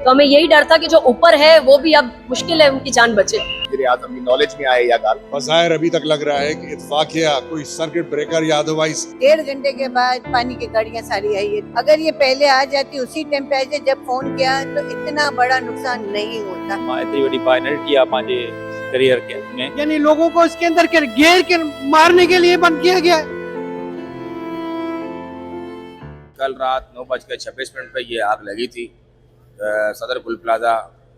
तो हमें यही डर था कि जो ऊपर है वो भी अब मुश्किल है उनकी जान बचे। वज़ीर-ए-आज़म की नॉलेज में आए या गाल बज़ाहिर अभी तक लग रहा है कि इत्तेफाक या कोई सर्किट ब्रेकर या अदरवाइज 1.5 घंटे के बाद पानी की गाड़ियां सारी आई है। अगर ये पहले आ जाती उसी टाइम पे ऐसे जब फोन किया तो इतना बड़ा नुकसान नहीं होता। मां एतरी वॾी फाइनलिटी आहे पंहिंजे करियर के में, यानी लोगों को इसके अंदर के घेर के मारने के लिए बंद किया गया है। कल रात 9:26 पे ये आग लगी थी सदर गुल प्लाजा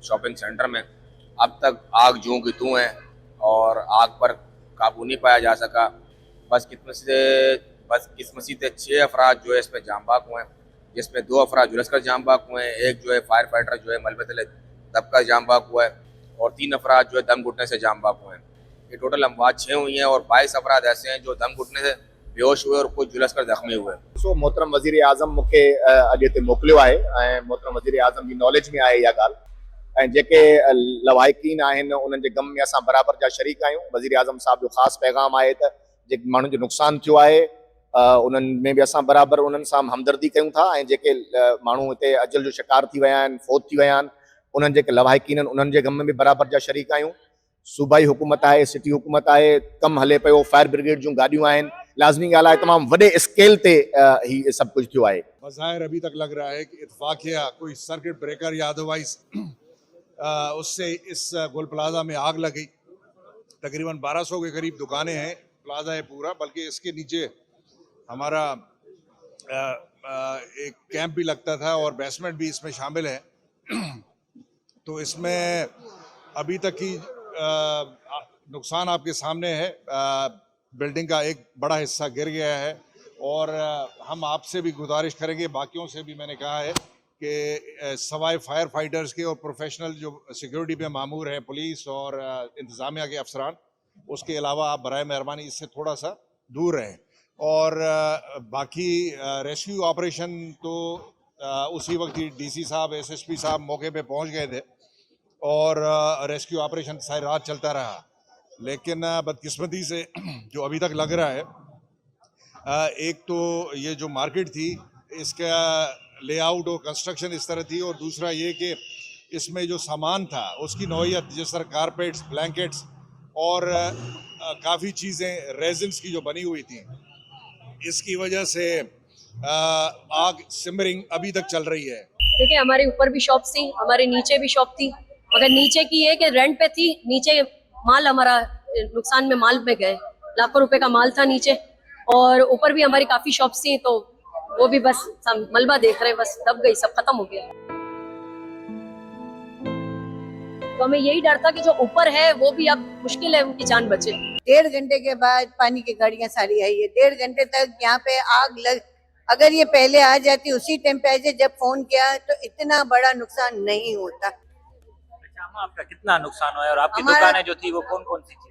शॉपिंग सेंटर में। अब तक आग जूं की तूं है और आग पर काबू नहीं पाया जा सका। बदकिस्मती से 6 अफराद जो है इसमें जाम बाक हुए हैं, जिसमें 2 अफराद झुलसकर जाम बाक हुए हैं, एक जो है फायर फाइटर जो है मलबे तले दबकर जाम बाक हुआ है और 3 अफराद जो है दम घुटने से जाम बाक हुए हैं। ये टोटल अमवात 6 हुई हैं और 22 अफराद ऐसे हैं जो दम घुटने से बेहोश हुए और कुछ झुलसकर जख्मी हुए। सो मोहतरम वज़ीर-ए-आज़म मूंखे अॼु हिते मोकिलियो आहे ऐं मोहतरम वज़ीर-ए-आज़म जी नॉलेज में आहे इहा ॻाल्हि ऐं जेके लवाहिकीन आहिनि उन्हनि जे गम में असां बराबरि जा शरीक आहियूं। वज़ीर-ए-आज़म साहब जो ख़ासि पैगाम आहे त जेके माण्हुनि जो नुक़सानु थियो आहे उन्हनि में बि असां बराबरि उन्हनि सां हमदर्दी कयूं था ऐं जेके माण्हू हिते अजल जो शिकार थी विया आहिनि, फोत थी विया आहिनि, उन्हनि जेके लवाहिकीन आहिनि उन्हनि जे गम में बि बराबरि जा शरीक आहियूं। सूबाई हुकूमत आहे, सिटी हुकूमत आहे, कमु हले पियो, फायर ब्रिगेड जूं गाॾियूं आहिनि। लाज़मी ॻाल्हि आहे तमामु वॾे स्केल ते ही सभु कुझु थियो आहे। बज़ाहिर अभी तक लग रहा है कि इत्तेफाक या कोई सर्किट ब्रेकर या अदरवाइज उससे इस गुल प्लाजा में आग लगी। तकरीबन 1200 के करीब दुकानें हैं, प्लाजा है पूरा, बल्कि इसके नीचे हमारा एक कैंप भी लगता था और बेसमेंट भी इसमें शामिल है। तो इसमें अभी तक की नुकसान आपके सामने है। बिल्डिंग का एक बड़ा हिस्सा गिर गया है और हम आपसे भी गुजारिश करेंगे, बाकियों से भी मैंने कहा है कि सवाए फायर फाइटर्स के और प्रोफेशनल जो सिक्योरिटी पे मामूर हैं, पुलिस और इंतज़ामिया के अफसरान, उसके अलावा आप बराए मेहरबानी इससे थोड़ा सा दूर रहें। और बाकी रेस्क्यू ऑपरेशन तो उसी वक्त ही डीसी साहब, एसएसपी साहब मौके पे पहुंच गए थे और रेस्क्यू ऑपरेशन सारी रात चलता रहा। लेकिन बदकिस्मती से जो अभी तक लग रहा है, एक तो ये जो मार्केट थी इसका लेआउट और कंस्ट्रक्शन इस तरह थी और दूसरा ये कि इसमें जो सामान था उसकी नौइयत, जिस तरह कारपेट्स, ब्लैंकेट्स और काफ़ी चीज़ें रेजिन्स की जो बनी हुई थी, इसकी वजह से आग सिमरिंग अभी तक चल रही है। देखिए हमारे ऊपर भी शॉप थी, हमारे नीचे भी शॉप थी, मगर नीचे की है कि रेंट पे थी, नीचे माल हमारा नुकसान में माल में गए, लाखों रुपए का माल था नीचे, और ऊपर भी हमारी काफी शॉप्स थी तो वो भी बस मलबा देख रहे हैं, बस दब गई, सब खत्म हो गया। तो हमें यही डर था कि जो ऊपर है वो भी अब मुश्किल है उनकी जान बचे। 1.5 घंटे के बाद पानी की गाड़ियां सारी आई है। 1.5 घंटे तक यहाँ पे आग लग, अगर ये पहले आ जाती उसी टाइम पे ऐसे जब फोन किया तो इतना बड़ा नुकसान नहीं होता। आपका कितना नुकसान हुआ है और आपकी दुकानें जो थी वो कौन कौन सी थी?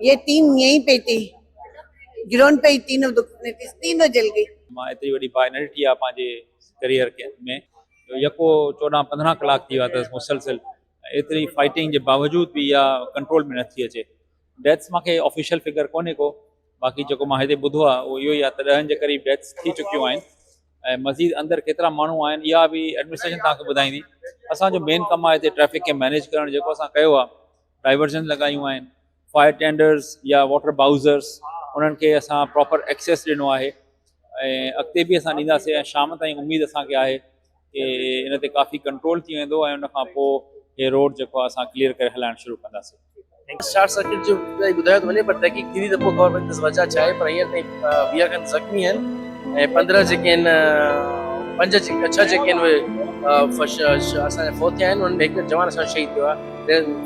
ये 3 यहीं पे थी, ग्राउंड पे ही तीनों दुकानें थी, तीनों जल गई। मां एतरी वॾी फाइनलिटी आहे पंहिंजे करियर के में, यको 14-15 कलाक थी विया अथसि मुसलसिल, एतिरी फाइटिंग जे बावजूद भी इहा कंट्रोल में नथी अचे। डेथ्स मूंखे ऑफिशियल फिगर कोन्हे को, बाक़ी जेको मां हिते ॿुधो आहे उहो इहो ई आहे त 10 जे करीब डेथ्स थी चुकियूं आहिनि ऐं मज़ीद अंदरि केतिरा माण्हू आहिनि इहा बि एडमिनिस्ट्रेशन तव्हांखे ॿुधाईंदी। असांजो मेन कमु आहे हिते ट्रैफिक खे मैनेज करणु, जेको असां कयो आहे, डाइवर्जन लॻायूं आहिनि, फायर टेंडर्स या वाटर बाउज़र्स, उन्हनि खे असां प्रॉपर एक्सेस ॾिनो आहे ऐं अॻिते बि असां ॾींदासीं ऐं शाम ताईं उमेदु असांखे आहे कि इन ते काफ़ी कंट्रोल थी वेंदो ऐं उनखां पोइ हे रोड जेको आहे असां क्लियर करे हलाइणु शुरू कंदासीं। शॉर्ट सर्किट जो ॿुधायो त वञे, पर तहक़ीक़ थींदी त पोइ ख़बर पवंदी त वजह छा आहे। पर हींअर ताईं 20 खनि ज़ख़्मी आहिनि ऐं 15 जेके आहिनि, 6 जेके आहिनि उहे असांजा फोत थिया आहिनि। उन्हनि में हिकु जवान असांजो शहीद थियो आहे,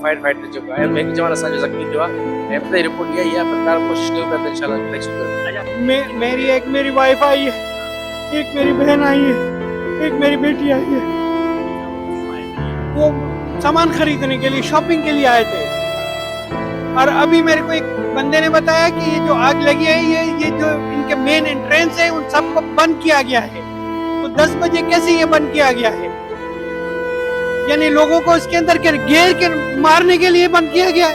फायर फाइटर जेको आहे, हुन में हिकु जवान असांजो ज़ख़्मी थियो आहे ऐं पता रिपोर्ट इहा ई आहे, पर कोशिशि कयूं पिया त इंशाल्लाह रेस्क्यू करूं। मेरी वाइफ आई है, एक मेरी बहन आई है, एक मेरी बेटी आई है। वो सामान खरीदने के लिए, शॉपिंग के लिए आए थे और अभी मेरे को एक बंदे ने बताया कि ये जो आग लगी है ये जो इनके मेन एंट्रेंस है उन सबको बंद किया गया है। तो 10 बजे कैसे ये बंद किया गया है? यानी लोगों को इसके अंदर के घेर के मारने के लिए बंद किया गया है।